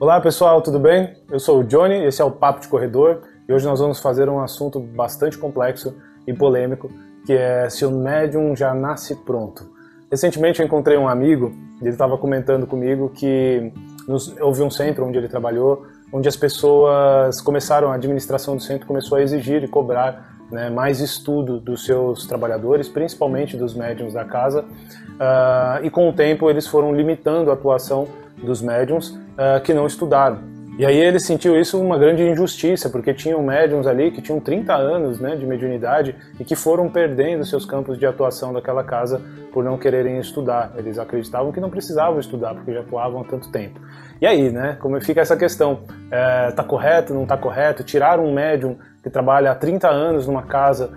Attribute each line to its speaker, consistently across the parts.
Speaker 1: Olá pessoal, tudo bem? Eu sou o Johnny, esse é o Papo de Corredor e hoje nós vamos fazer um assunto bastante complexo e polêmico, que é se o médium já nasce pronto. Recentemente eu encontrei um amigo e ele estava comentando comigo que houve um centro onde ele trabalhou, onde as pessoas começaram, a administração do centro começou a exigir e cobrar, né, mais estudo dos seus trabalhadores, principalmente dos médiums da casa, e com o tempo eles foram limitando a atuação dos médiums que não estudaram. E aí ele sentiu isso uma grande injustiça, porque tinham médiums ali que tinham 30 anos, né, de mediunidade e que foram perdendo seus campos de atuação daquela casa por não quererem estudar. Eles acreditavam que não precisavam estudar, porque já atuavam há tanto tempo. E aí, né, como fica essa questão? Tá correto, não tá correto? Tirar um médium que trabalha há 30 anos numa casa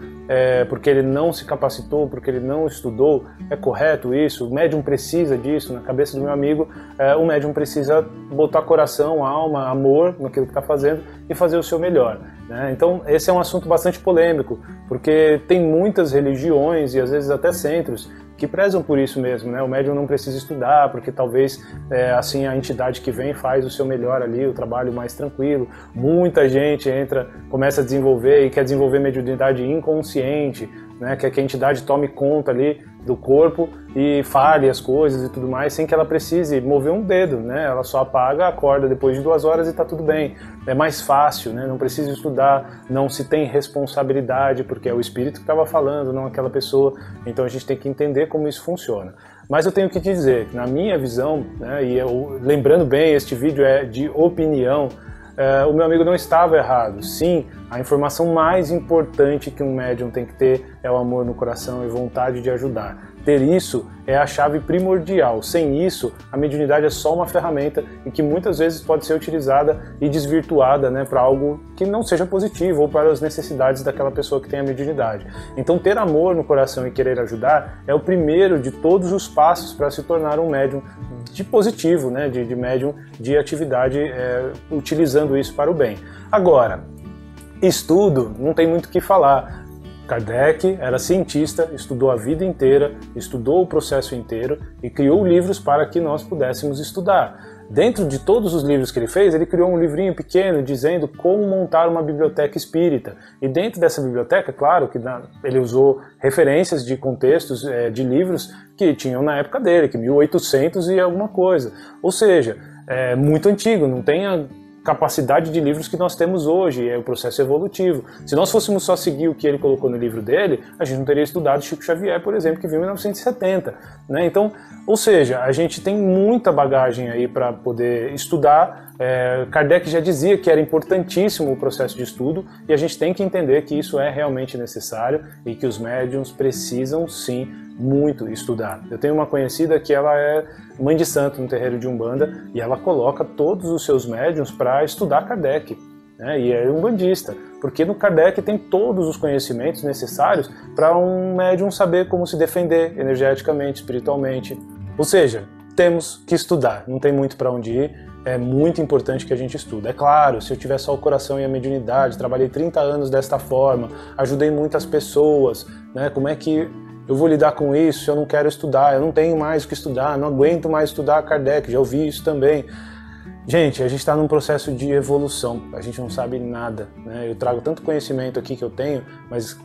Speaker 1: porque ele não se capacitou, porque ele não estudou, é correto isso? O médium precisa disso? Na cabeça do meu amigo, o médium precisa botar coração, alma, amor naquilo que está fazendo e fazer o seu melhor, né? Então esse é um assunto bastante polêmico, porque tem muitas religiões e às vezes até centros que prezam por isso mesmo, né? O médium não precisa estudar, porque talvez assim a entidade que vem faz o seu melhor ali, o trabalho mais tranquilo. Muita gente começa a desenvolver e quer desenvolver mediunidade inconsciente, né? Quer que a entidade tome conta ali do corpo e fale as coisas e tudo mais, sem que ela precise mover um dedo, né? Ela só apaga, acorda depois de 2 horas e está tudo bem. É mais fácil, né? Não precisa estudar, não se tem responsabilidade, porque é o espírito que estava falando, não aquela pessoa. Então a gente tem que entender como isso funciona. Mas eu tenho que te dizer, na minha visão, né, e lembrando bem, este vídeo é de opinião, o meu amigo não estava errado. Sim, a informação mais importante que um médium tem que ter é o amor no coração e vontade de ajudar. Ter isso é a chave primordial. Sem isso, a mediunidade é só uma ferramenta e que muitas vezes pode ser utilizada e desvirtuada, né, para algo que não seja positivo ou para as necessidades daquela pessoa que tem a mediunidade. Então ter amor no coração e querer ajudar é o primeiro de todos os passos para se tornar um médium de positivo, né, de médium de atividade, utilizando isso para o bem. Agora, estudo, não tem muito o que falar. Kardec era cientista, estudou a vida inteira, estudou o processo inteiro e criou livros para que nós pudéssemos estudar. Dentro de todos os livros que ele fez, ele criou um livrinho pequeno dizendo como montar uma biblioteca espírita. E dentro dessa biblioteca, claro que ele usou referências de contextos de livros que tinham na época dele, que 1800 e alguma coisa. Ou seja, é muito antigo, não tem a capacidade de livros que nós temos hoje, é o processo evolutivo. Se nós fôssemos só seguir o que ele colocou no livro dele, a gente não teria estudado Chico Xavier, por exemplo, que viu em 1970, né? Então, ou seja, a gente tem muita bagagem aí para poder estudar. Kardec já dizia que era importantíssimo o processo de estudo e a gente tem que entender que isso é realmente necessário e que os médiuns precisam sim muito estudar. Eu tenho uma conhecida que ela é mãe de santo no terreiro de Umbanda e ela coloca todos os seus médiuns para estudar Kardec, né? E é umbandista, porque no Kardec tem todos os conhecimentos necessários para um médium saber como se defender energeticamente, espiritualmente. Ou seja, temos que estudar, não tem muito para onde ir. É muito importante que a gente estude. É claro, se eu tiver só o coração e a mediunidade, trabalhei 30 anos desta forma, ajudei muitas pessoas, né? Como é que eu vou lidar com isso se eu não quero estudar? Eu não tenho mais o que estudar, não aguento mais estudar Kardec, já ouvi isso também. Gente, a gente está num processo de evolução, a gente não sabe nada, né? Eu trago tanto conhecimento aqui que eu tenho, mas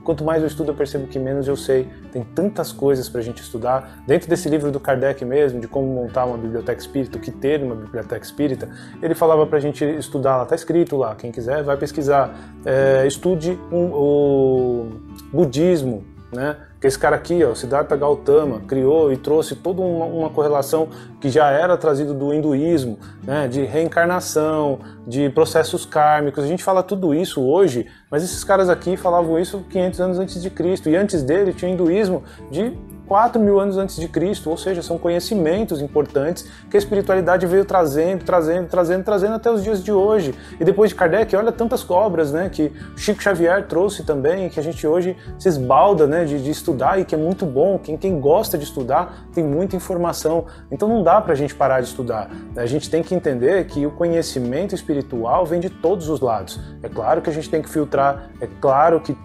Speaker 1: quanto mais eu estudo, eu percebo que menos eu sei. Tem tantas coisas para a gente estudar. Dentro desse livro do Kardec mesmo, de como montar uma biblioteca espírita, o que ter uma biblioteca espírita, ele falava para a gente estudar lá, está escrito lá, quem quiser vai pesquisar. Estude o budismo, né? Que esse cara aqui, ó, Siddhartha Gautama, criou e trouxe toda uma correlação que já era trazido do hinduísmo, né? De reencarnação, de processos kármicos. A gente fala tudo isso hoje, mas esses caras aqui falavam isso 500 anos antes de Cristo. E antes dele tinha o hinduísmo de 4.000 anos antes de Cristo, ou seja, são conhecimentos importantes que a espiritualidade veio trazendo até os dias de hoje. E depois de Kardec, olha tantas obras, né, que Chico Xavier trouxe também, que a gente hoje se esbalda, né, de estudar e que é muito bom. Quem gosta de estudar tem muita informação, então não dá pra gente parar de estudar. A gente tem que entender que o conhecimento espiritual vem de todos os lados. É claro que a gente tem que filtrar, é claro que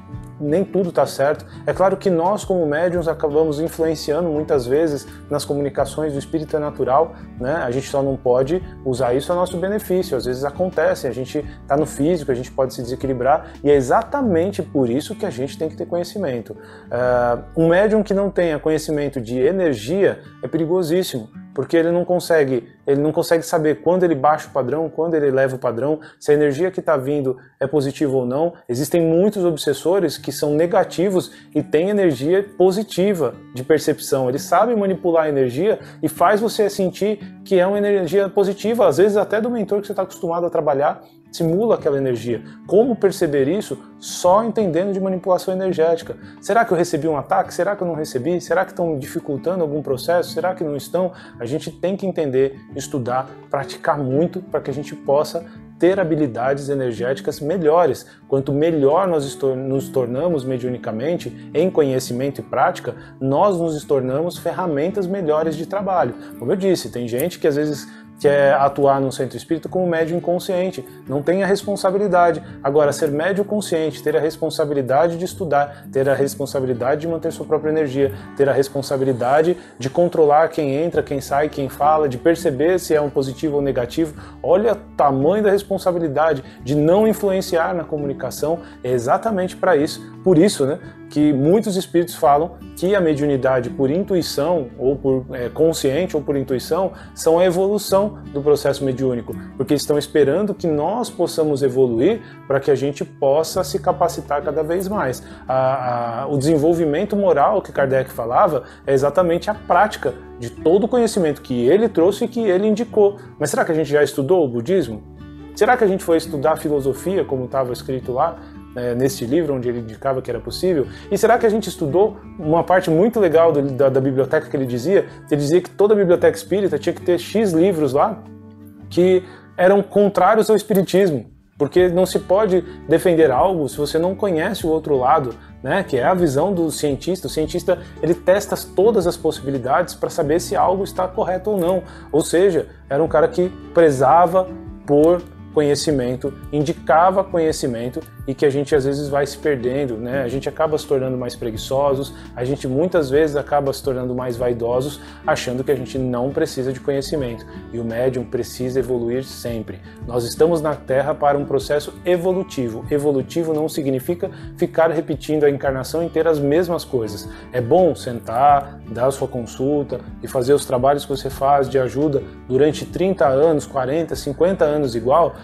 Speaker 1: nem tudo está certo. É claro que nós, como médiums, acabamos influenciando muitas vezes nas comunicações, do espírito é natural, né? A gente só não pode usar isso a nosso benefício. Às vezes acontece, a gente está no físico, a gente pode se desequilibrar, e é exatamente por isso que a gente tem que ter conhecimento. Um médium que não tenha conhecimento de energia é perigosíssimo, porque ele não consegue saber quando ele baixa o padrão, quando ele eleva o padrão, se a energia que está vindo é positiva ou não. Existem muitos obsessores que são negativos e têm energia positiva de percepção. Eles sabem manipular a energia e faz você sentir que é uma energia positiva, às vezes até do mentor que você está acostumado a trabalhar, simula aquela energia. Como perceber isso? Só entendendo de manipulação energética. Será que eu recebi um ataque? Será que eu não recebi? Será que estão dificultando algum processo? Será que não estão? A gente tem que entender, estudar, praticar muito para que a gente possa ter habilidades energéticas melhores. Quanto melhor nós nos tornamos mediunicamente, em conhecimento e prática, nós nos tornamos ferramentas melhores de trabalho. Como eu disse, tem gente que às vezes quer atuar num centro espírita como médium inconsciente, não tem a responsabilidade. Agora, ser médium consciente, ter a responsabilidade de estudar, ter a responsabilidade de manter sua própria energia, ter a responsabilidade de controlar quem entra, quem sai, quem fala, de perceber se é um positivo ou negativo. Olha o tamanho da responsabilidade de não influenciar na comunicação, é exatamente para isso. Por isso, né, que muitos espíritos falam que a mediunidade por intuição, ou por consciente ou por intuição, são a evolução do processo mediúnico, porque estão esperando que nós possamos evoluir para que a gente possa se capacitar cada vez mais. O desenvolvimento moral que Kardec falava é exatamente a prática de todo o conhecimento que ele trouxe e que ele indicou. Mas será que a gente já estudou o budismo? Será que a gente foi estudar a filosofia, como estava escrito lá, neste livro, onde ele indicava que era possível? E será que a gente estudou uma parte muito legal da biblioteca que ele dizia que toda a biblioteca espírita tinha que ter X livros lá que eram contrários ao espiritismo, porque não se pode defender algo se você não conhece o outro lado, né? Que é a visão do cientista. O cientista, ele testa todas as possibilidades para saber se algo está correto ou não. Ou seja, era um cara que prezava por conhecimento, indicava conhecimento, e que a gente às vezes vai se perdendo, né? A gente acaba se tornando mais preguiçosos, a gente muitas vezes acaba se tornando mais vaidosos, achando que a gente não precisa de conhecimento. E o médium precisa evoluir sempre. Nós estamos na Terra para um processo evolutivo. Evolutivo não significa ficar repetindo a encarnação inteira as mesmas coisas. É bom sentar, dar a sua consulta e fazer os trabalhos que você faz de ajuda durante 30 anos, 40, 50 anos igual.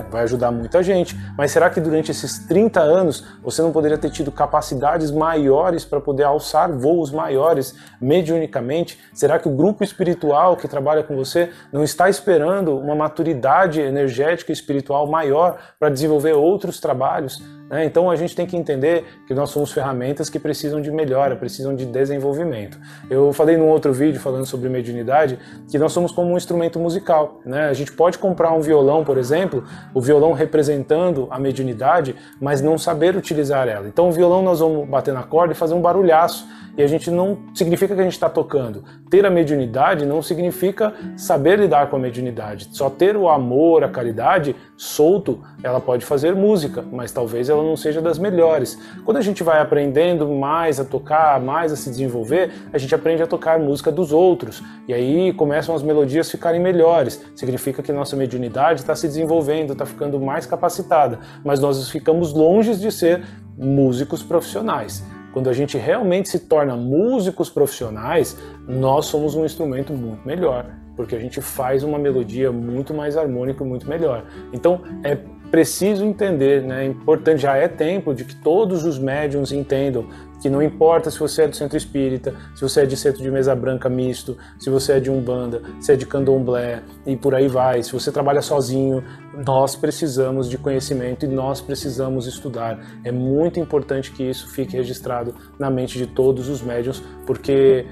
Speaker 1: Vai ajudar muita gente. Mas será que durante esses 30 anos você não poderia ter tido capacidades maiores para poder alçar voos maiores mediunicamente? Será que o grupo espiritual que trabalha com você não está esperando uma maturidade energética e espiritual maior para desenvolver outros trabalhos? Então a gente tem que entender que nós somos ferramentas que precisam de melhora, precisam de desenvolvimento. Eu falei num outro vídeo falando sobre mediunidade que nós somos como um instrumento musical, né? A gente pode comprar um violão, por exemplo, o violão representando a mediunidade, mas não saber utilizar ela. Então o violão nós vamos bater na corda e fazer um barulhaço, e a gente não significa que a gente está tocando. Ter a mediunidade não significa saber lidar com a mediunidade. Só ter o amor, a caridade solto, ela pode fazer música, mas talvez ela não seja das melhores. Quando a gente vai aprendendo mais a tocar, mais a se desenvolver, a gente aprende a tocar música dos outros, e aí começam as melodias a ficarem melhores. Significa que nossa mediunidade está se desenvolvendo, está ficando mais capacitada, mas nós ficamos longe de ser músicos profissionais. Quando a gente realmente se torna músicos profissionais, nós somos um instrumento muito melhor, porque a gente faz uma melodia muito mais harmônica e muito melhor. Então é preciso entender, né? É importante, já é tempo de que todos os médiuns entendam que não importa se você é do centro espírita, se você é de centro de mesa branca misto, se você é de umbanda, se é de candomblé e por aí vai, se você trabalha sozinho, nós precisamos de conhecimento e nós precisamos estudar. É muito importante que isso fique registrado na mente de todos os médiuns, porque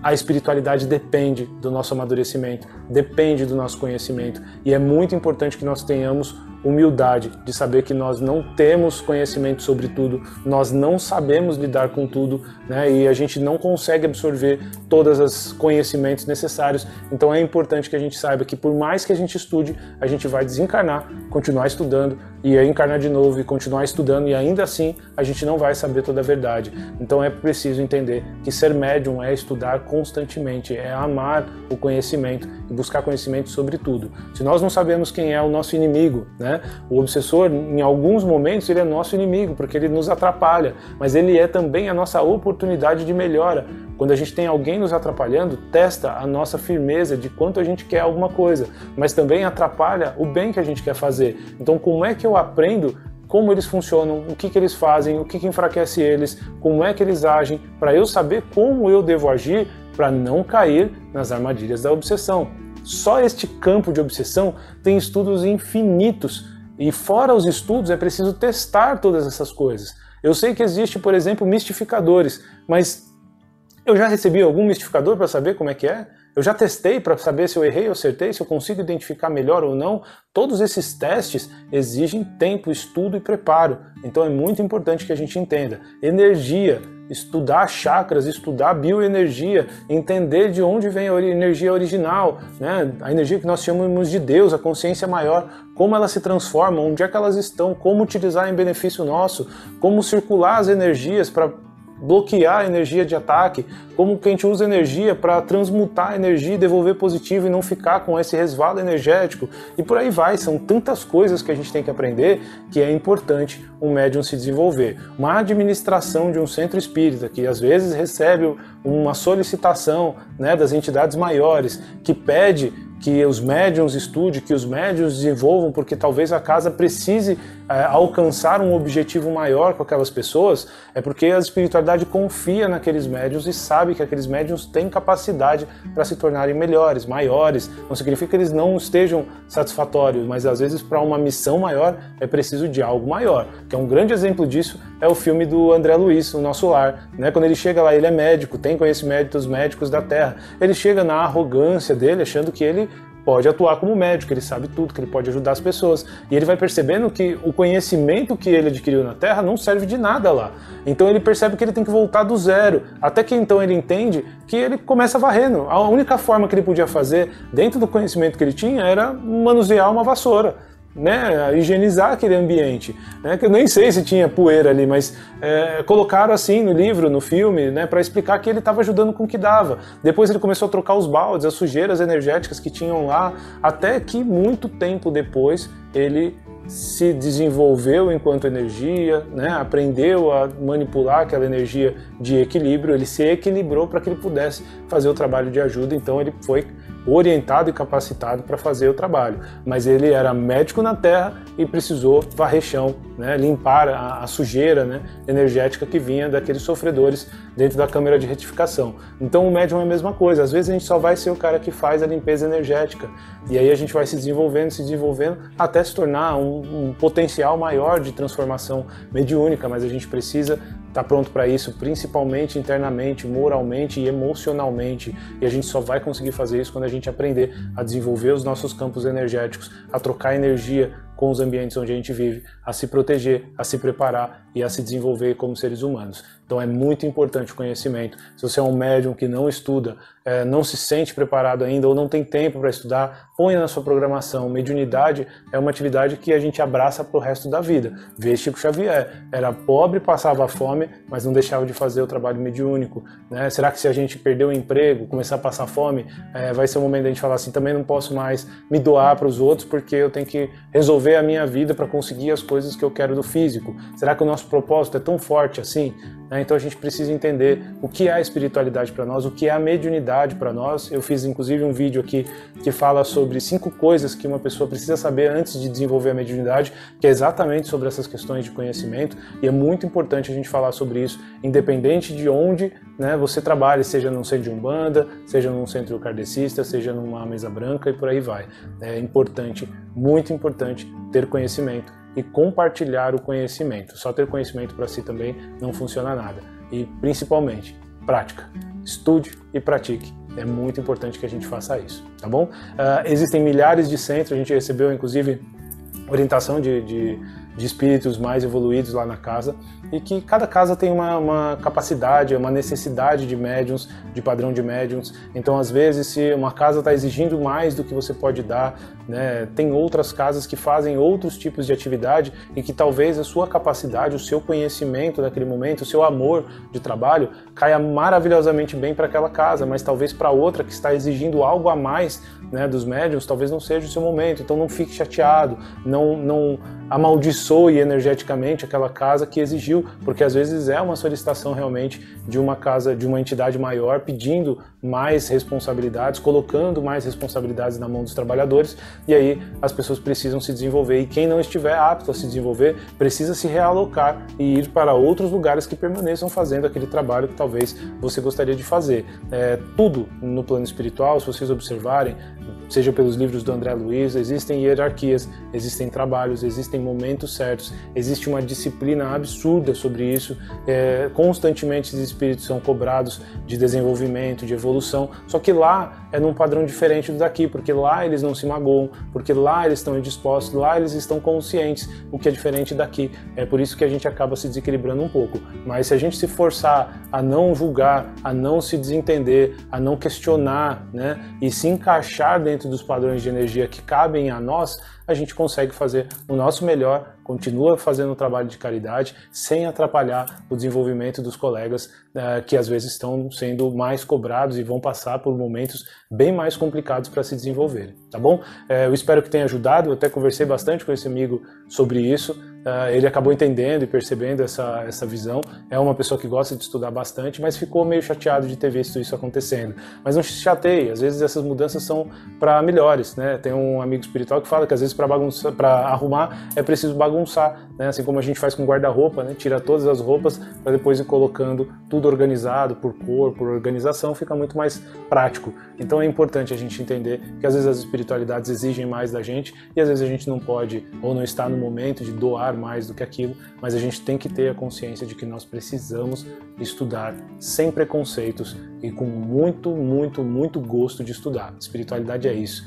Speaker 1: a espiritualidade depende do nosso amadurecimento, depende do nosso conhecimento, e é muito importante que nós tenhamos humildade de saber que nós não temos conhecimento sobre tudo, nós não sabemos lidar com tudo, né? E a gente não consegue absorver todos os conhecimentos necessários. Então é importante que a gente saiba que por mais que a gente estude, a gente vai desencarnar continuar estudando, e encarnar de novo e continuar estudando, e ainda assim a gente não vai saber toda a verdade. Então é preciso entender que ser médium é estudar constantemente, é amar o conhecimento e buscar conhecimento sobre tudo. Se nós não sabemos quem é o nosso inimigo, né? O obsessor, em alguns momentos, ele é nosso inimigo, porque ele nos atrapalha, mas ele é também a nossa oportunidade de melhora. Quando a gente tem alguém nos atrapalhando, testa a nossa firmeza de quanto a gente quer alguma coisa, mas também atrapalha o bem que a gente quer fazer. Então, como é que eu aprendo como eles funcionam, o que eles fazem, o que enfraquece eles, como é que eles agem, para eu saber como eu devo agir para não cair nas armadilhas da obsessão. Só este campo de obsessão tem estudos infinitos, e fora os estudos é preciso testar todas essas coisas. Eu sei que existe, por exemplo, mistificadores, mas eu já recebi algum mistificador para saber como é que é? Eu já testei para saber se eu errei ou acertei, se eu consigo identificar melhor ou não? Todos esses testes exigem tempo, estudo e preparo. Então é muito importante que a gente entenda. Energia, estudar chakras, estudar bioenergia, entender de onde vem a energia original, né? A energia que nós chamamos de Deus, a consciência maior, como elas se transformam, onde é que elas estão, como utilizar em benefício nosso, como circular as energias para bloquear a energia de ataque, como que a gente usa energia para transmutar a energia e devolver positivo e não ficar com esse resvalo energético, e por aí vai. São tantas coisas que a gente tem que aprender que é importante um médium se desenvolver. Uma administração de um centro espírita que às vezes recebe uma solicitação, né, das entidades maiores que pede que os médiums estudem, que os médiums desenvolvam, porque talvez a casa precise alcançar um objetivo maior com aquelas pessoas, é porque a espiritualidade confia naqueles médiums e sabe que aqueles médiums têm capacidade para se tornarem melhores, maiores. Não significa que eles não estejam satisfatórios, mas às vezes para uma missão maior é preciso de algo maior. Que é um grande exemplo disso é o filme do André Luiz, O Nosso Lar, né? Quando ele chega lá, ele é médico, tem conhecimento dos médicos da Terra. Ele chega na arrogância dele, achando que ele pode atuar como médico, ele sabe tudo, que ele pode ajudar as pessoas. E ele vai percebendo que o conhecimento que ele adquiriu na Terra não serve de nada lá. Então ele percebe que ele tem que voltar do zero. Até que então ele entende que ele começa varrendo. A única forma que ele podia fazer, dentro do conhecimento que ele tinha, era manusear uma vassoura, né, higienizar aquele ambiente, né, que eu nem sei se tinha poeira ali, mas colocaram assim no livro, no filme, né, para explicar que ele estava ajudando com o que dava. Depois ele começou a trocar os baldes, as sujeiras energéticas que tinham lá, até que muito tempo depois ele se desenvolveu enquanto energia, né, aprendeu a manipular aquela energia de equilíbrio, ele se equilibrou para que ele pudesse fazer o trabalho de ajuda. Então ele foi orientado e capacitado para fazer o trabalho, mas ele era médico na Terra e precisou varrer chão, né, limpar a sujeira, né, energética que vinha daqueles sofredores dentro da câmara de retificação. Então o médium é a mesma coisa, às vezes a gente só vai ser o cara que faz a limpeza energética, e aí a gente vai se desenvolvendo até se tornar um potencial maior de transformação mediúnica, mas a gente precisa estar pronto para isso, principalmente internamente, moralmente e emocionalmente, e a gente só vai conseguir fazer isso quando a gente aprender a desenvolver os nossos campos energéticos, a trocar energia com os ambientes onde a gente vive, a se proteger, a se preparar e a se desenvolver como seres humanos. Então é muito importante o conhecimento. Se você é um médium que não estuda, não se sente preparado ainda ou não tem tempo para estudar, ponha na sua programação. Mediunidade é uma atividade que a gente abraça para o resto da vida. Vê Chico Xavier, era pobre, passava fome, mas não deixava de fazer o trabalho mediúnico, né? Será que se a gente perder o emprego, começar a passar fome, vai ser o momento da gente falar assim, também não posso mais me doar para os outros porque eu tenho que resolver a minha vida para conseguir as coisas que eu quero do físico? Será que o nosso propósito é tão forte assim? Então a gente precisa entender o que é a espiritualidade para nós, o que é a mediunidade para nós. Eu fiz inclusive um vídeo aqui que fala sobre 5 coisas que uma pessoa precisa saber antes de desenvolver a mediunidade, que é exatamente sobre essas questões de conhecimento, e é muito importante a gente falar sobre isso, independente de onde, né, você trabalhe, seja num centro de Umbanda, seja num centro kardecista, seja numa mesa branca e por aí vai. É importante, muito importante, ter conhecimento e compartilhar o conhecimento. Só ter conhecimento para si também não funciona nada. E principalmente, prática. Estude e pratique. É muito importante que a gente faça isso, tá bom? Existem milhares de centros, a gente recebeu inclusive orientação de de espíritos mais evoluídos lá na casa, e que cada casa tem uma capacidade, uma necessidade de médiums, de padrão de médiums. Então, às vezes, se uma casa está exigindo mais do que você pode dar, né, tem outras casas que fazem outros tipos de atividade e que talvez a sua capacidade, o seu conhecimento daquele momento, o seu amor de trabalho caia maravilhosamente bem para aquela casa, mas talvez para outra que está exigindo algo a mais, né, dos médiums, talvez não seja o seu momento. Então não fique chateado, não amaldiçoe energeticamente aquela casa que exigiu, porque às vezes é uma solicitação realmente de uma casa, de uma entidade maior, pedindo mais responsabilidades, colocando mais responsabilidades na mão dos trabalhadores, e aí as pessoas precisam se desenvolver, e quem não estiver apto a se desenvolver precisa se realocar e ir para outros lugares que permaneçam fazendo aquele trabalho que talvez você gostaria de fazer. Tudo no plano espiritual, se vocês observarem, seja pelos livros do André Luiz, existem hierarquias, existem trabalhos, existem momentos certos, existe uma disciplina absurda sobre isso, constantemente os espíritos são cobrados de desenvolvimento, de evolução, só que lá é num padrão diferente do daqui, porque lá eles não se magoam, porque lá eles estão indispostos, lá eles estão conscientes, o que é diferente daqui. É por isso que a gente acaba se desequilibrando um pouco. Mas se a gente se forçar a não julgar, a não se desentender, a não questionar, né, e se encaixar dentro dos padrões de energia que cabem a nós, a gente consegue fazer o nosso melhor, continua fazendo um trabalho de caridade, sem atrapalhar o desenvolvimento dos colegas que às vezes estão sendo mais cobrados e vão passar por momentos bem mais complicados para se desenvolverem, tá bom? Eu espero que tenha ajudado, eu até conversei bastante com esse amigo sobre isso, ele acabou entendendo e percebendo essa visão, é uma pessoa que gosta de estudar bastante, mas ficou meio chateado de ter visto isso acontecendo. Mas não se chateie, às vezes essas mudanças são para melhores, né? Tem um amigo espiritual que fala que às vezes para arrumar é preciso bagunçar, né? Assim como a gente faz com guarda-roupa, né? Tira todas as roupas para depois ir colocando tudo organizado por cor, por organização, fica muito mais prático. Então é importante a gente entender que às vezes as espiritualidades exigem mais da gente e às vezes a gente não pode ou não está no momento de doar mais do que aquilo, mas a gente tem que ter a consciência de que nós precisamos estudar sem preconceitos e com muito gosto de estudar. Espiritualidade é isso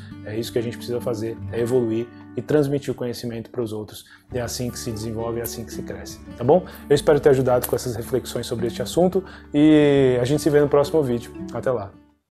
Speaker 1: que a gente precisa fazer, é evoluir e transmitir o conhecimento para os outros. É assim que se desenvolve, é assim que se cresce, tá bom? Eu espero ter ajudado com essas reflexões sobre este assunto e a gente se vê no próximo vídeo. Até lá!